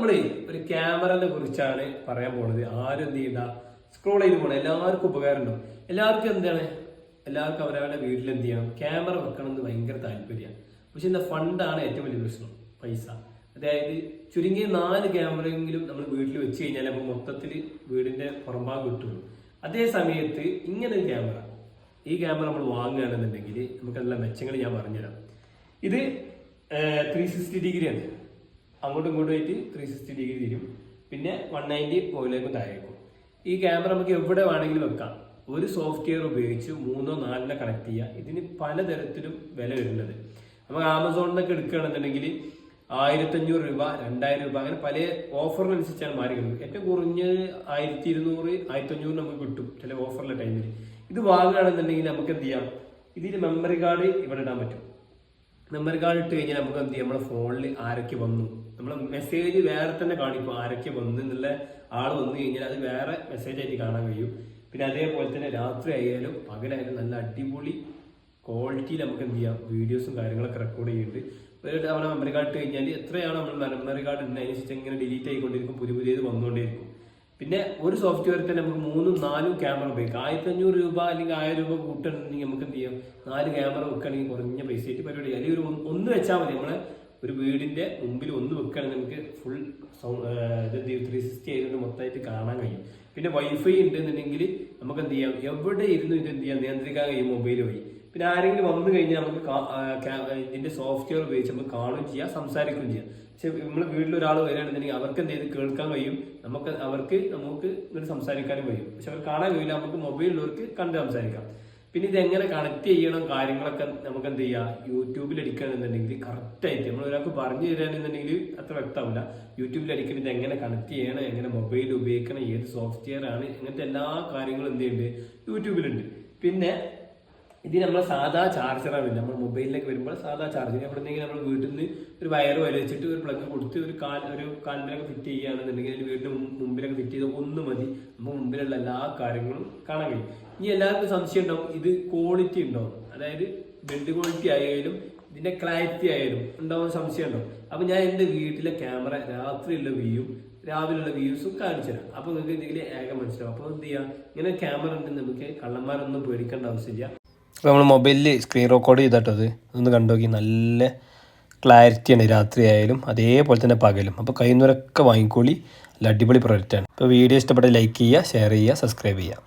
നമ്മള് ഒരു ക്യാമറനെ കുറിച്ചാണ് പറയാൻ പോണത്. ആരും എന്ത് ചെയ്യണ്ട, സ്ക്രോൾ ചെയ്ത് പോകണം. എല്ലാവർക്കും ഉപകാരം ഉണ്ടാവും. എല്ലാവർക്കും എന്താണ്, എല്ലാവർക്കും അവരവരുടെ വീട്ടിൽ എന്ത് ചെയ്യണം, ക്യാമറ വെക്കണം എന്ന് ഭയങ്കര താല്പര്യമാണ്. പക്ഷെ എന്താ, ഫണ്ടാണ് ഏറ്റവും വലിയ പ്രശ്നം, പൈസ. അതായത് ചുരുങ്ങിയ 4 ക്യാമറയെങ്കിലും നമ്മൾ വീട്ടിൽ വെച്ച് കഴിഞ്ഞാൽ നമുക്ക് മൊത്തത്തിൽ വീടിന്റെ പുറംഭാഗം കിട്ടുള്ളൂ. അതേ സമയത്ത് ഇങ്ങനെ ഒരു ക്യാമറ, ഈ ക്യാമറ നമ്മൾ വാങ്ങുകയാണെന്നുണ്ടെങ്കിൽ നമുക്ക് നല്ല മെച്ചങ്ങൾ ഞാൻ പറഞ്ഞുതരാം. ഇത് 360 ഡിഗ്രിയാണ്, അങ്ങോട്ടും ഇങ്ങോട്ടും ആയിട്ട് 360 ഡിഗ്രി തിരും. പിന്നെ 190 മുകളിലേക്കും താഴേക്കും. ഈ ക്യാമറ നമുക്ക് എവിടെ വേണമെങ്കിലും വെക്കാം. ഒരു സോഫ്റ്റ്വെയർ ഉപയോഗിച്ച് 3 or 4 കണക്ട് ചെയ്യുക. ഇതിന് പലതരത്തിലും വില വരുന്നത്. നമുക്ക് ആമസോണിൽ നിന്നൊക്കെ എടുക്കുകയാണെന്നുണ്ടെങ്കിൽ 1500 രൂപ, 2000 രൂപ, അങ്ങനെ പല ഓഫറിനനുസരിച്ചാണ് മാറി കിട്ടുന്നത്. ഏറ്റവും കുറഞ്ഞ 1200, 1500 നമുക്ക് കിട്ടും ചില ഓഫറിലെ ടൈമിൽ. ഇത് വാങ്ങുകയാണെന്നുണ്ടെങ്കിൽ നമുക്ക് എന്ത് ചെയ്യാം, ഇതിന് മെമ്മറി കാർഡ് ഇവിടെ ഇടാൻ പറ്റും. മെമ്മറി കാർഡ് ഇട്ട് കഴിഞ്ഞാൽ നമുക്ക് എന്ത് ചെയ്യാം, നമ്മുടെ ഫോണിൽ ആരൊക്കെ വന്നു, നമ്മളെ മെസ്സേജ് വേറെ തന്നെ കാണിക്കും. ആരൊക്കെ വന്നു എന്നുള്ള ആൾ വന്നു കഴിഞ്ഞാൽ അത് വേറെ മെസ്സേജ് ആയിട്ട് കാണാൻ കഴിയും. പിന്നെ അതേപോലെ തന്നെ രാത്രി ആയാലും പകലായാലും നല്ല അടിപൊളി ക്വാളിറ്റിയിൽ നമുക്ക് എന്ത് ചെയ്യാം, വീഡിയോസും കാര്യങ്ങളൊക്കെ റെക്കോർഡ് ചെയ്യുന്നുണ്ട്. ഒരു തവണ മെമ്മറി കാർഡ് ഇട്ട് കഴിഞ്ഞാൽ എത്രയാണോ നമ്മൾ മെമ്മറി കാർഡ് ഉണ്ട് അതിനനുസരിച്ച് ഇങ്ങനെ ഡിലീറ്റ് ആയിക്കൊണ്ടിരിക്കും, പുതിയത് വന്നുകൊണ്ടേയിരിക്കും. പിന്നെ ഒരു സോഫ്റ്റ്വെയർ തന്നെ നമുക്ക് 3 or 4 ക്യാമറ ഉപയോഗിക്കാം. 1500 രൂപ അല്ലെങ്കിൽ 1000 രൂപ കൂട്ടുകയാണെങ്കിൽ നമുക്ക് എന്ത് ചെയ്യാം, 4 ക്യാമറ വെക്കുകയാണെങ്കിൽ കുറഞ്ഞ പൈസ ആയിട്ട് പരിപാടി. അല്ലെങ്കിൽ ഒന്ന് വെച്ചാൽ മതി. നമ്മളെ ഒരു വീടിന്റെ മുമ്പിൽ ഒന്ന് വെക്കുകയാണെങ്കിൽ നമുക്ക് ഫുൾ 360 ആയതുകൊണ്ട് മൊത്തമായിട്ട് കാണാൻ കഴിയും. പിന്നെ വൈഫൈ ഉണ്ടെന്നുണ്ടെങ്കിൽ നമുക്ക് എന്ത് ചെയ്യാം, എവിടെ ഇരുന്ന് ഇത് എന്ത് ചെയ്യാം, നിയന്ത്രിക്കാൻ കഴിയും മൊബൈൽ വഴി. പിന്നെ ആരെങ്കിലും വന്നു കഴിഞ്ഞാൽ നമുക്ക് ഇതിന്റെ സോഫ്റ്റ്വെയർ ഉപയോഗിച്ച് നമുക്ക് കാണുകയും ചെയ്യാം, സംസാരിക്കുകയും ചെയ്യാം. പക്ഷെ നമ്മൾ വീട്ടിൽ ഒരാൾ വരികയാണെന്നുണ്ടെങ്കിൽ അവർക്ക് എന്ത് ചെയ്ത് കേൾക്കാൻ കഴിയും, നമുക്ക് ഇങ്ങനെ സംസാരിക്കാനും കഴിയും. പക്ഷെ അവർ കാണാൻ കഴിയില്ല, നമുക്ക് മൊബൈലിലുള്ളവർക്ക് കണ്ട് സംസാരിക്കാം. പിന്നെ ഇത് എങ്ങനെ കണക്ട് ചെയ്യണം കാര്യങ്ങളൊക്കെ നമുക്ക് എന്ത് ചെയ്യാം, യൂട്യൂബിൽ അടിക്കുകയാണെന്നുണ്ടെങ്കിൽ കറക്റ്റായിട്ട് നമ്മൾ ഒരാൾക്ക് പറഞ്ഞു തരാണെന്നുണ്ടെങ്കിൽ അത്ര വ്യക്തമാവില്ല. യൂട്യൂബിൽ അടിക്കുന്നത് ഇത് എങ്ങനെ കണക്ട് ചെയ്യണം, എങ്ങനെ മൊബൈൽ ഉപയോഗിക്കണം, ഏത് സോഫ്റ്റ്വെയർ ആണ്, ഇങ്ങനത്തെ എല്ലാ കാര്യങ്ങളും എന്ത് ചെയ്യുന്നുണ്ട്, യൂട്യൂബിലുണ്ട്. പിന്നെ ഇത് നമ്മളെ സാധാ ചാർജറാണ്. നമ്മൾ മൊബൈലിലേക്ക് വരുമ്പോൾ സാധാ ചാർജർ എവിടെന്നെങ്കിലും നമ്മൾ വീട്ടിൽ നിന്ന് ഒരു വയറ് വലിച്ചിട്ട് ഒരു പ്ലഗ് കൊടുത്ത് ഒരു കാലിലൊക്കെ ഫിറ്റ് ചെയ്യുകയാണെന്നുണ്ടെങ്കിൽ അതിന് വീടിന് മുമ്പിലൊക്കെ ഫിറ്റ് ചെയ്ത് ഒന്ന് മതി, നമ്മൾ മുമ്പിലുള്ള എല്ലാ കാര്യങ്ങളും കാണാൻ കഴിയും. ഇനി എല്ലാവർക്കും സംശയം ഉണ്ടാവും, ഇത് ക്വാളിറ്റി ഉണ്ടാവും, അതായത് ബിൽഡ് ക്വാളിറ്റി ആയാലും ഇതിന്റെ ക്ലാരിറ്റി ആയാലും ഉണ്ടാവുന്ന സംശയം ഉണ്ടാവും. അപ്പൊ ഞാൻ എൻ്റെ വീട്ടിലെ ക്യാമറ രാത്രിയുള്ള വ്യൂയും രാവിലെയുള്ള വ്യൂസും കാണിച്ചു തരാം. അപ്പൊ നിങ്ങൾക്ക് ഇതിൽ ഏകം മനസ്സിലാവും. അപ്പൊ എന്ത് ചെയ്യാം, ഇങ്ങനെ ക്യാമറ ഉണ്ടെങ്കിൽ നമുക്ക് കള്ളന്മാരൊന്നും പേടിക്കേണ്ട ആവശ്യമില്ല. അപ്പോൾ നമ്മൾ മൊബൈലിൽ സ്ക്രീൻ റെക്കോർഡ് ചെയ്തിട്ടത് ഒന്ന് കണ്ടുനോക്കി, നല്ല ക്ലാരിറ്റിയാണ് രാത്രി ആയാലും അതേപോലെ തന്നെ പകലും. അപ്പോൾ കഴിയുന്നവരൊക്കെ വാങ്ങിക്കോളി, നല്ല അടിപൊളി പ്രൊഡക്റ്റാണ്. അപ്പോൾ വീഡിയോ ഇഷ്ടപ്പെട്ട ലൈക്ക് ചെയ്യുക, ഷെയർ ചെയ്യുക, സബ്സ്ക്രൈബ് ചെയ്യുക.